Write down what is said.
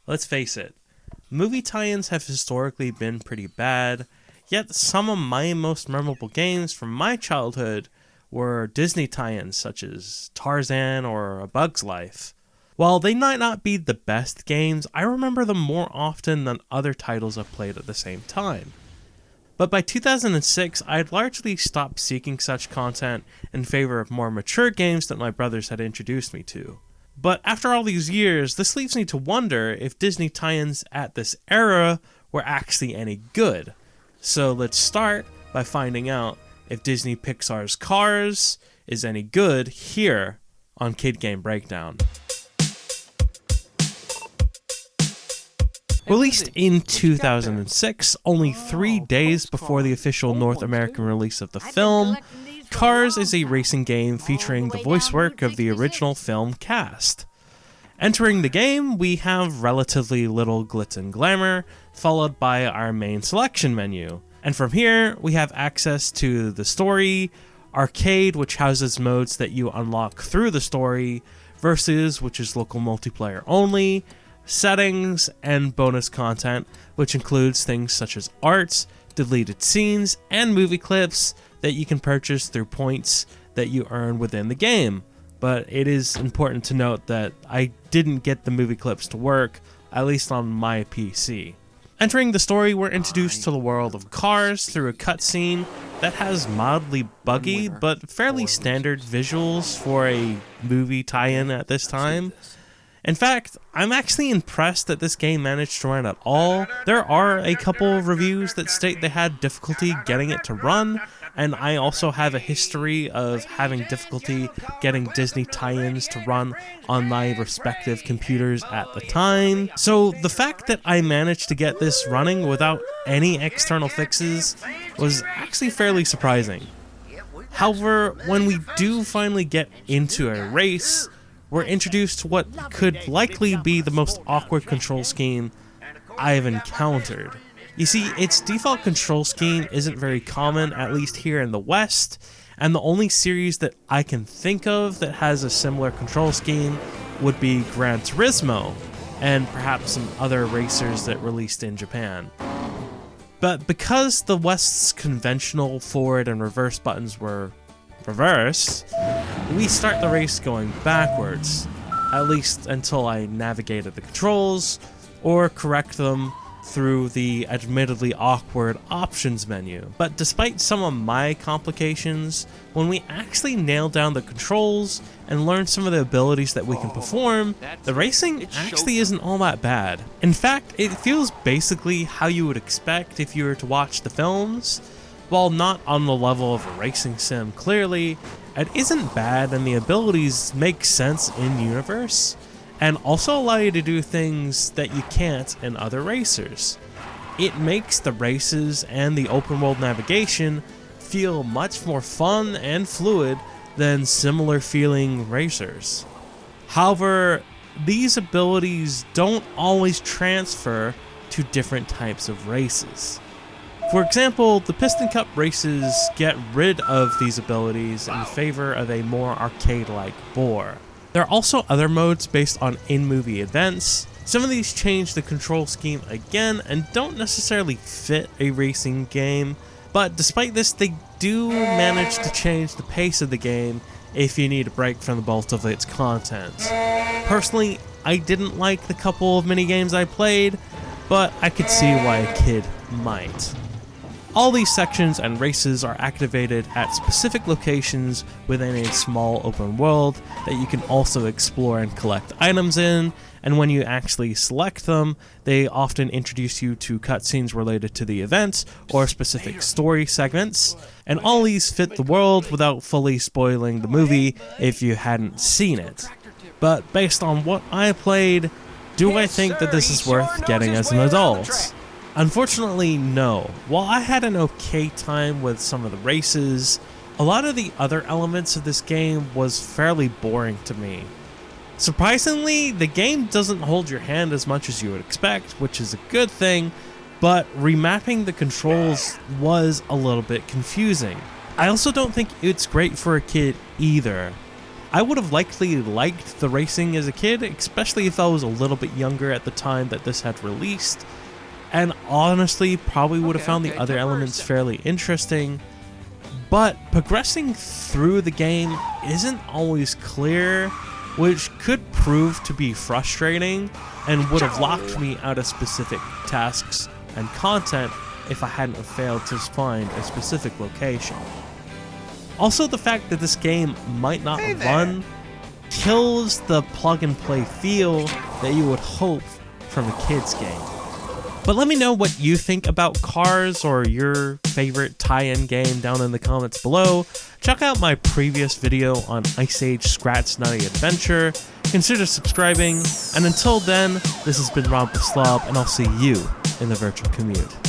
Let's face it, movie tie-ins have historically been pretty bad, yet some of my most memorable games from my childhood were Disney tie-ins such as Tarzan or A Bug's Life. While they might not be the best games, I remember them more often than other titles I've played at the same time. But by 2006, I had largely stopped seeking such content in favor of more mature games that my brothers had introduced me to. But after all these years, this leaves me to wonder if Disney tie-ins at this era were actually any good. So let's start by finding out if Disney Pixar's Cars is any good here on Kid Game Breakdown. Released in 2006, only 3 days before the official North American release of the film, Cars is a racing game featuring the voice work of the original film cast. Entering the game, we have relatively little glitz and glamour, followed by our main selection menu. And from here, we have access to the story, arcade, which houses modes that you unlock through the story, versus, which is local multiplayer only, settings, and bonus content, which includes things such as arts, deleted scenes, and movie clips that you can purchase through points that you earn within the game. But it is important to note that I didn't get the movie clips to work, at least on my PC. Entering the story, we're introduced to the world of Cars through a cutscene that has mildly buggy but fairly standard visuals for a movie tie-in at this time. In fact, I'm actually impressed that this game managed to run at all. There are a couple of reviews that state they had difficulty getting it to run, and I also have a history of having difficulty getting Disney tie-ins to run on my respective computers at the time. So the fact that I managed to get this running without any external fixes was actually fairly surprising. However, when we do finally get into a race, we're introduced to what could likely be the most awkward control scheme I've encountered. You see, its default control scheme isn't very common, at least here in the West, and the only series that I can think of that has a similar control scheme would be Gran Turismo, and perhaps some other racers that released in Japan. But because the West's conventional forward and reverse buttons were reversed, we start the race going backwards, at least until I navigated the controls or correct them through the admittedly awkward options menu. But despite some of my complications, when we actually nail down the controls and learn some of the abilities that we can perform, the racing actually isn't all that bad. In fact, it feels basically how you would expect if you were to watch the films. While not on the level of a racing sim clearly, it isn't bad and the abilities make sense in universe, and also allow you to do things that you can't in other racers. It makes the races and the open world navigation feel much more fun and fluid than similar feeling racers. However, these abilities don't always transfer to different types of races. For example, the Piston Cup races get rid of these abilities in favor of a more arcade-like bore. There are also other modes based on in-movie events. Some of these change the control scheme again and don't necessarily fit a racing game, but despite this, they do manage to change the pace of the game if you need a break from the bulk of its content. Personally, I didn't like the couple of minigames I played, but I could see why a kid might. All these sections and races are activated at specific locations within a small open world that you can also explore and collect items in, and when you actually select them, they often introduce you to cutscenes related to the event or specific story segments, and all these fit the world without fully spoiling the movie if you hadn't seen it. But based on what I played, do I think that this is worth getting as an adult? Unfortunately, no. While I had an okay time with some of the races, a lot of the other elements of this game was fairly boring to me. Surprisingly, the game doesn't hold your hand as much as you would expect, which is a good thing, but remapping the controls was a little bit confusing. I also don't think it's great for a kid either. I would have likely liked the racing as a kid, especially if I was a little bit younger at the time that this had released, and honestly probably would have found the other elements fairly interesting. But progressing through the game isn't always clear, which could prove to be frustrating and would have locked me out of specific tasks and content if I hadn't failed to find a specific location. Also, the fact that this game might not run kills the plug-and-play feel that you would hope from a kid's game. But let me know what you think about Cars or your favorite tie-in game down in the comments below. Check out my previous video on Ice Age Scrat's Nutty Adventure. Consider subscribing, and until then, this has been Rob the Slob, and I'll see you in the virtual commute.